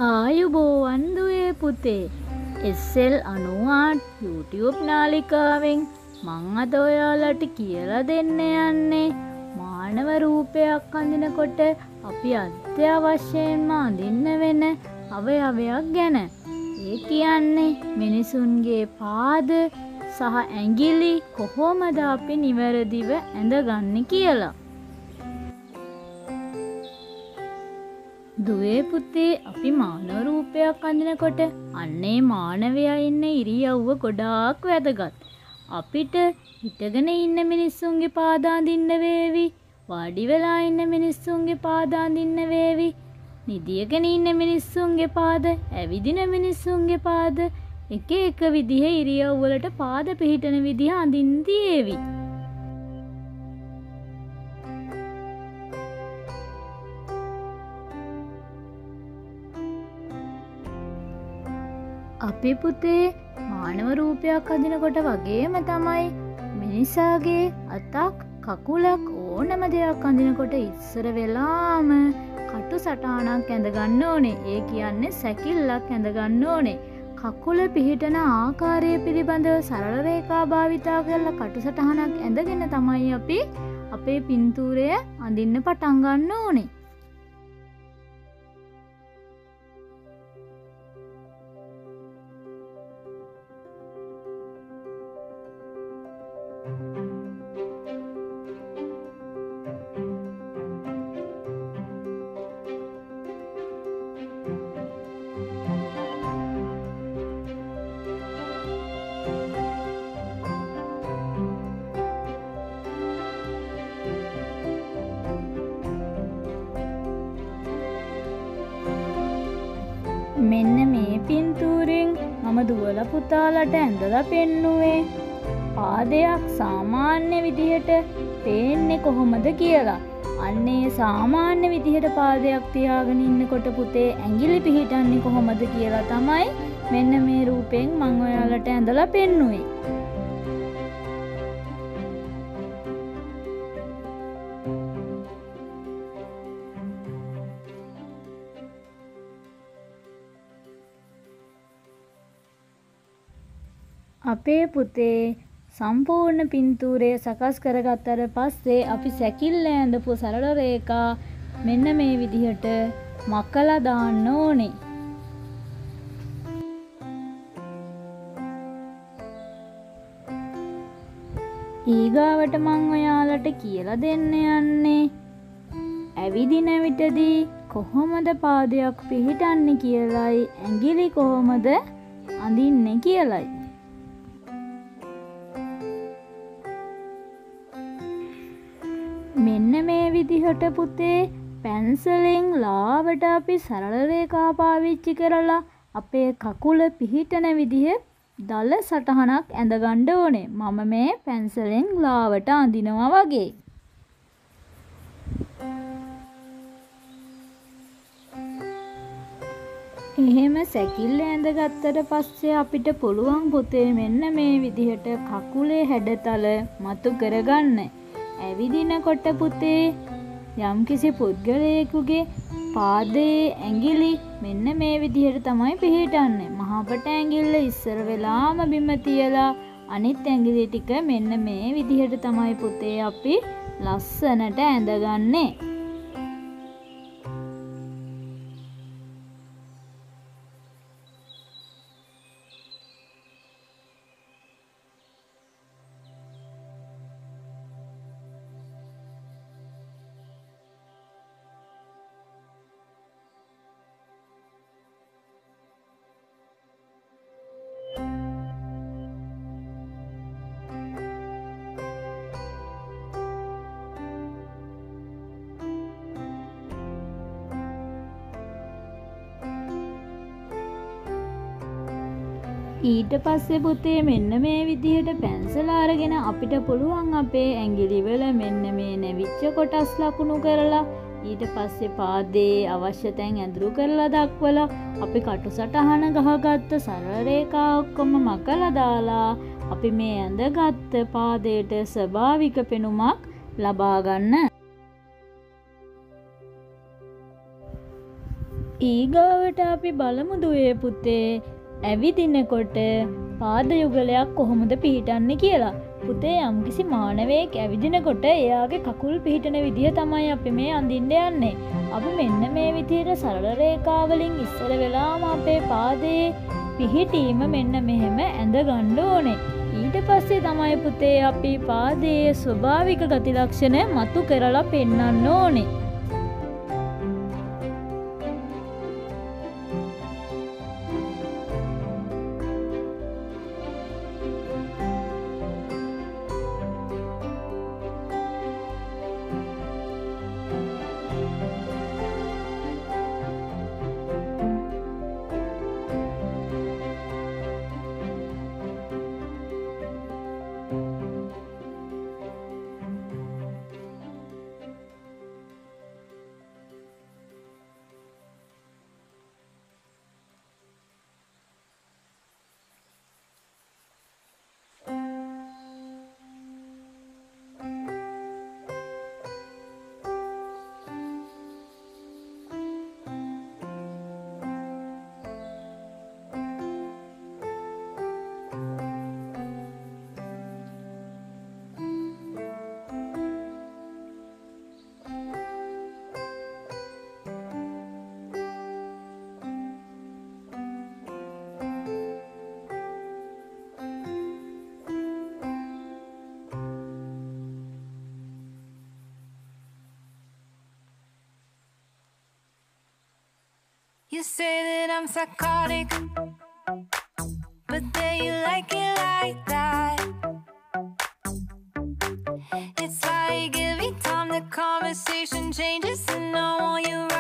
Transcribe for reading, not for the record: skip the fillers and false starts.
ආයුබෝවන් දුවේ පුතේ SL98 YouTube නාලිකාවෙන් මං අද ඔයාලට කියලා දෙන්න යන්නේ මානව රූපයක් අඳිනකොට අපි අත්‍යවශ්‍යයෙන්ම අඳින්න වෙන අවයවයක් ගැන. ඒ කියන්නේ මිනිසුන්ගේ පාද සහ ඇඟිලි කොහොමද අපි නිවැරදිව ඇඳගන්නේ කියලා. දුවේ පුතේ අපි මානව රූපයක් අඳිනකොට අන්නේ මානවයා ඉන්න ඉරියව්ව ගොඩාක් වැදගත්. අපිට හිටගෙන ඉන්න මිනිස්සුන්ගේ පාද අඳින්න වේවි, වාඩි වෙලා ඉන්න මිනිස්සුන්ගේ පාද අඳින්න වේවි, නිදියගෙන ඉන්න මිනිස්සුන්ගේ පාද, ඇවිදින මිනිස්සුන්ගේ පාද, එක එක විදිහේ ඉරියව් වලට පාද පිහිටන විදිහ අඳින්න තියේවි. අපි පුතේ මානව රූපයක් අඳිනකොට වගේම තමයි මිනිසාගේ අතක් කකුලක් ඕනම දෙයක් අඳිනකොට ඉස්සර වෙලාම කටු සටහනක් ඇඳ ගන්න ඕනේ. ඒ කියන්නේ සැකිල්ලක් ඇඳ ගන්න ඕනේ. කකුල පිහිටන ආකාරය පිළිබඳව සරල රේඛා භාවිතා කරලා කටු සටහනක් ඇඳගෙන තමයි අපි අපේ පින්තූරය අඳින්න පටන් ගන්න ඕනේ. මෙන්න මේ පින්තූරෙන් මම දුවල පුතාලට ඇඳලා පෙන්නුවේ පාදයක් සාමාන්‍ය විදිහට පේන්නේ කොහොමද කියලා. අන්නේ සාමාන්‍ය විදිහට පාදයක් තියාගෙන ඉන්නකොට පුතේ ඇඟිලි පිහිටන්නේ කොහොමද කියලා තමයි මෙන්න මේ රූපෙන් මම ඔයාලට ඇඳලා පෙන්නුවේ. අපේ පුතේ සම්පූර්ණ පින්තූරය සකස් කරගත්තට පස්සේ අපි සැකිල්ල ඇඳපු සරල රේඛා මෙන්න මේ විදිහට මකලා දාන්න ඕනේ. ඊගාවට මං ඔයාලට කියලා දෙන්න යන්නේ ඇවිදින විටදී කොහොමද පාදයක් පිහිටන්නේ කියලයි, ඇඟිලි කොහොමද අඳින්නේ කියලයි. මෙන්න මේ විදිහට පුතේ පැන්සලෙන් ලාවට අපි සරල රේඛා පාවිච්චි කරලා අපේ කකුල පිහිටන විදිහ දල සටහනක් ඇඳ ගන්න ඕනේ. මම මේ පැන්සලෙන් ලාවට අඳිනවා වගේ. එහෙම සැකිල්ල ඇඳගත්තට පස්සේ අපිට පුළුවන් පුතේ මෙන්න මේ විදිහට කකුලේ හැඩතල මතු කරගන්න. ඇවිදිනකොට පුතේ යම්කිසි පුද්ගලයෙකුගේ පාදයේ ඇඟිලි මෙන්න මේ විදිහට තමයි පිහිටන්නේ. මහපට ඇඟිල්ල ඉස්සර වෙලාම බිම තියලා අනිත් ඇඟිලි ටික මෙන්න මේ විදිහට තමයි පුතේ අපි ලස්සනට ඇඳගන්නේ. ඊට පස්සේ පුතේ මෙන්න මේ විදිහට පැන්සල අරගෙන අපිට පුළුවන් අපේ ඇඟිලි වල මෙන්න මේ නැවිච්ච කොටස් ලකුණු කරලා ඊට පස්සේ පාදයේ අවශ්‍ය තැන් ඇඳුරු කරලා දක්වලා අපි කටු සටහන ගහගත්ත සරල රේඛා ඔක්කොම මකලා දාලා අපි මේ ඇඳගත්ත පාදයට ස්වභාවික පෙනුමක් ලබා ගන්න. ඊගාවට අපි බලමු දුවේ පුතේ ඇවිදිනකොට පාද යුගලයක් කොහොමද පිහිටන්නේ කියලා. පුතේ යම්කිසි මානවයෙක් ඇවිදිනකොට එයාගේ කකුල් පිහිටන විදිය තමයි අපි මේ අඳින්න යන්නේ. අපි මෙන්න මේ විදියට සරල රේඛාවලින් ඉස්සර වෙලාම අපේ පාදයේ පිහිටීම මෙන්න මෙහෙම ඇඳ ගන්න ඕනේ. ඊට පස්සේ තමයි පුතේ අපි පාදයේ ස්වභාවික ගති ලක්ෂණ මතු කරලා පෙන්වන්න ඕනේ. You say that I'm psychotic, but then you like it like that. It's like every time the conversation changes and I want you